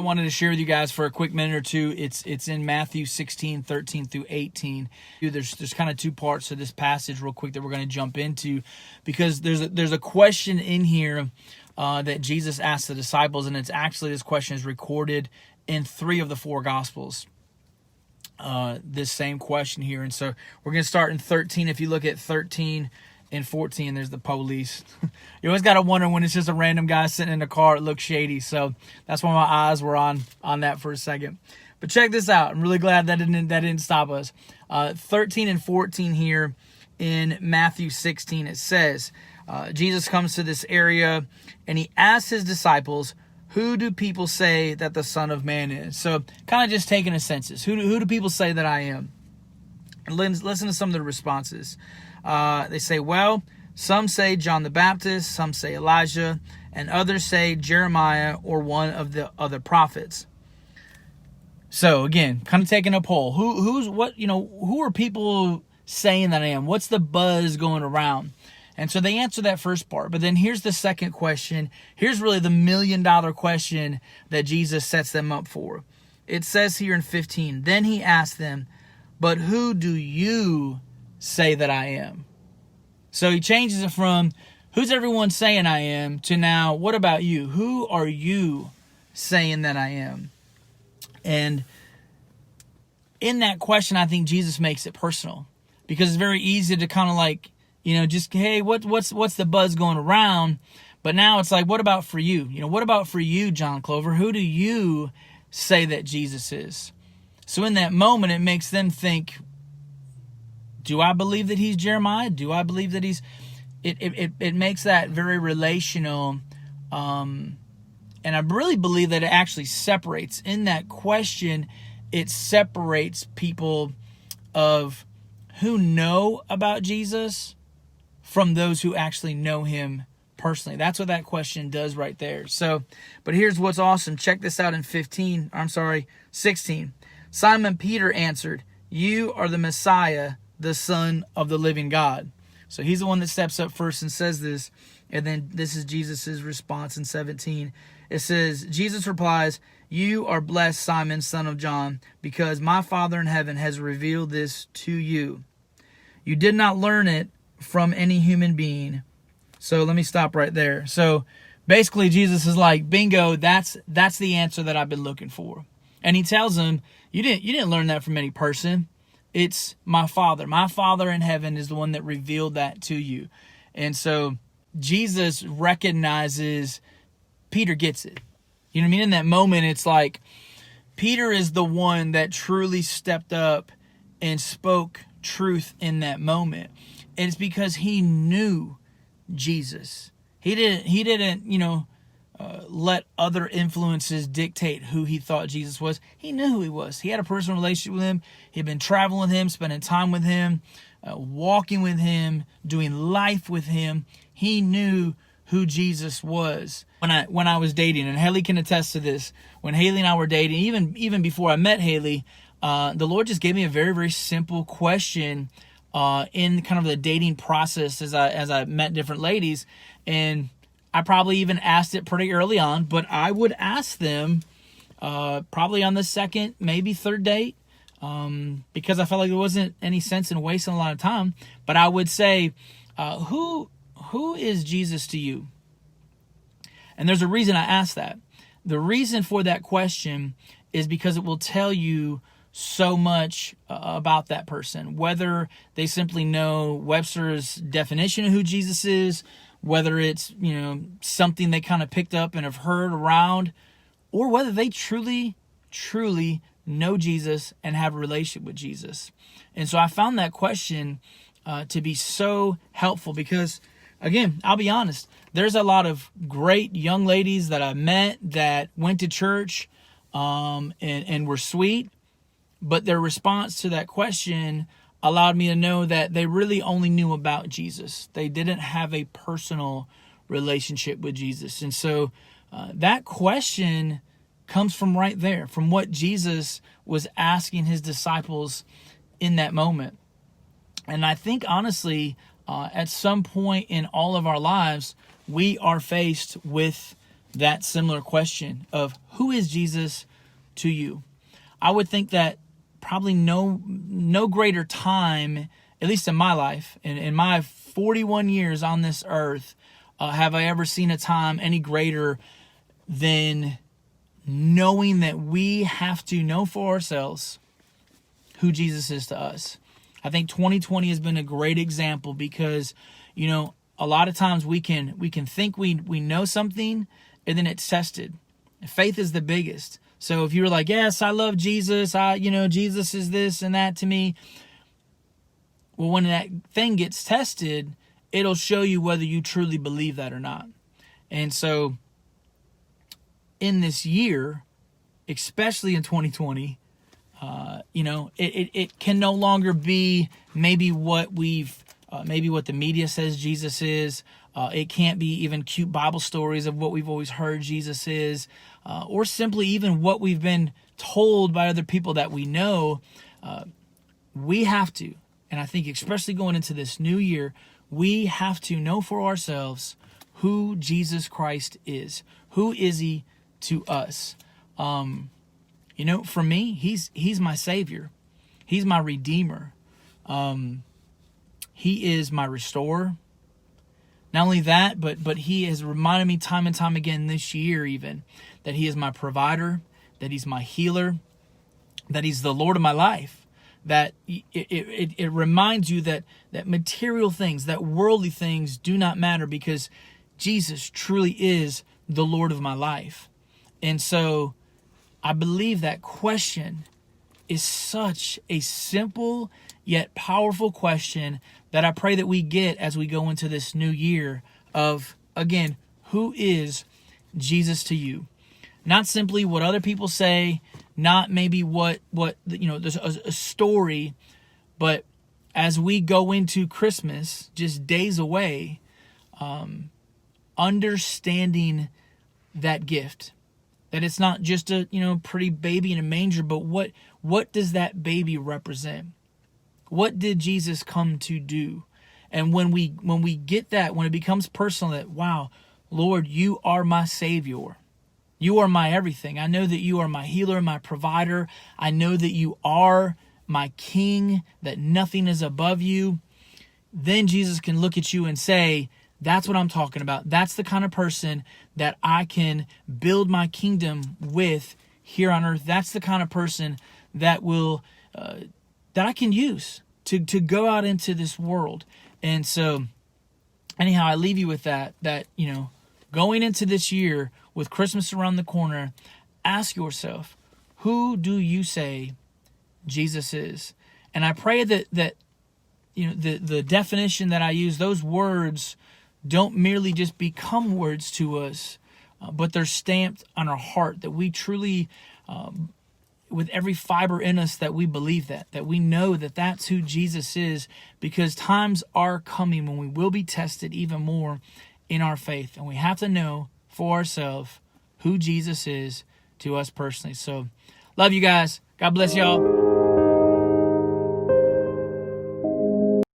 wanted to share with you guys for a quick minute or two. It's in Matthew 16, 13 through 18. There's kind of two parts to this passage real quick that we're going to jump into, because there's a question in here that Jesus asked the disciples, and it's actually, this question is recorded in 3 of the 4 Gospels. This same question here. And so we're going to start in 13. If you look at 13 and 14, there's the police. You always got to wonder when it's just a random guy sitting in a car, it looks shady. So that's why my eyes were on that for a second. But check this out. I'm really glad that didn't stop us. 13 and 14 here in Matthew 16, it says, Jesus comes to this area and he asks his disciples, "Who do people say that the Son of Man is?" So kind of just taking a census. Who do people say that I am? And listen to some of the responses. They say, well, some say John the Baptist, some say Elijah, and others say Jeremiah or one of the other prophets. So again, kind of taking a poll. Who are people saying that I am? What's the buzz going around? And so they answer that first part. But then here's the second question. Here's really the $1 million question that Jesus sets them up for. It says here in 15, then he asked them, "But who do you say that I am?" So he changes it from who's everyone saying I am to now, what about you? Who are you saying that I am? And in that question, I think Jesus makes it personal, because it's very easy to kind of like, just, hey, what's the buzz going around? But now it's like, what about for you? What about for you, John Clover? Who do you say that Jesus is? So in that moment, it makes them think, do I believe that he's Jeremiah? Do I believe that he's... It makes that very relational. And I really believe that it actually separates. In that question, it separates people of who know about Jesus from those who actually know him personally. That's what that question does right there. So, but here's what's awesome. Check this out in 16. Simon Peter answered, "You are the Messiah, the Son of the living God." So he's the one that steps up first and says this. And then this is Jesus' response in 17. It says, Jesus replies, "You are blessed, Simon, son of John, because my Father in heaven has revealed this to you. You did not learn it from any human being." So let me stop right there. So basically Jesus is like, bingo, that's the answer that I've been looking for. And he tells them, you didn't learn that from any person. It's my Father. My Father in heaven is the one that revealed that to you. And so Jesus recognizes Peter gets it. You know what I mean? In that moment, it's like Peter is the one that truly stepped up and spoke truth in that moment. And it's because he knew Jesus. He didn't let other influences dictate who he thought Jesus was. He knew who he was. He had a personal relationship with him. He'd been traveling with him, spending time with him, walking with him, doing life with him. He knew who Jesus was. When I was dating, and Haley can attest to this, when Haley and I were dating, even before I met Haley, the Lord just gave me a very, very simple question in kind of the dating process as I met different ladies. And I probably even asked it pretty early on, but I would ask them probably on the second, maybe third date, because I felt like there wasn't any sense in wasting a lot of time. But I would say, who is Jesus to you? And there's a reason I asked that. The reason for that question is because it will tell you so much about that person, whether they simply know Webster's definition of who Jesus is, whether it's, something they kind of picked up and have heard around, or whether they truly, truly know Jesus and have a relationship with Jesus. And so I found that question to be so helpful because, again, I'll be honest, there's a lot of great young ladies that I met that went to church and were sweet, but their response to that question allowed me to know that they really only knew about Jesus. They didn't have a personal relationship with Jesus. And so that question comes from right there, from what Jesus was asking his disciples in that moment. And I think, honestly, at some point in all of our lives, we are faced with that similar question of who is Jesus to you? I would think that probably no greater time, at least in my life, in my 41 years on this earth, have I ever seen a time any greater than knowing that we have to know for ourselves who Jesus is to us. I think 2020 has been a great example because, a lot of times we can think we know something and then it's tested. Faith is the biggest. So if you're like, yes, I love Jesus, Jesus is this and that to me. Well, when that thing gets tested, it'll show you whether you truly believe that or not. And so in this year, especially in 2020, it can no longer be maybe what the media says Jesus is. It can't be even cute Bible stories of what we've always heard Jesus is, or simply even what we've been told by other people that we know. We have to, and I think especially going into this new year, we have to know for ourselves who Jesus Christ is. Who is he to us? For me, he's my Savior. He's my Redeemer. He is my restorer. Not only that, but he has reminded me time and time again this year even that he is my provider, that he's my healer, that he's the Lord of my life. That it reminds you that material things, that worldly things do not matter because Jesus truly is the Lord of my life. And so I believe that question is such a simple yet powerful question that I pray that we get as we go into this new year of, again, who is Jesus to you? Not simply what other people say, not maybe what there's a story, but as we go into Christmas, just days away, understanding that gift. That it's not just a pretty baby in a manger, but what does that baby represent? What did Jesus come to do? And when we get that, when it becomes personal, that wow, Lord, you are my Savior. You are my everything. I know that you are my healer, my provider. I know that you are my King, that nothing is above you. Then Jesus can look at you and say, that's what I'm talking about. That's the kind of person that I can build my kingdom with here on earth. That's the kind of person that will that I can use to go out into this world. And so, anyhow, I leave you with that going into this year with Christmas around the corner, ask yourself, who do you say Jesus is? And I pray that the definition that I use, those words don't merely just become words to us, but they're stamped on our heart, that we truly, with every fiber in us, that we believe that we know that that's who Jesus is, because times are coming when we will be tested even more in our faith. And we have to know for ourselves who Jesus is to us personally. So, love you guys. God bless y'all.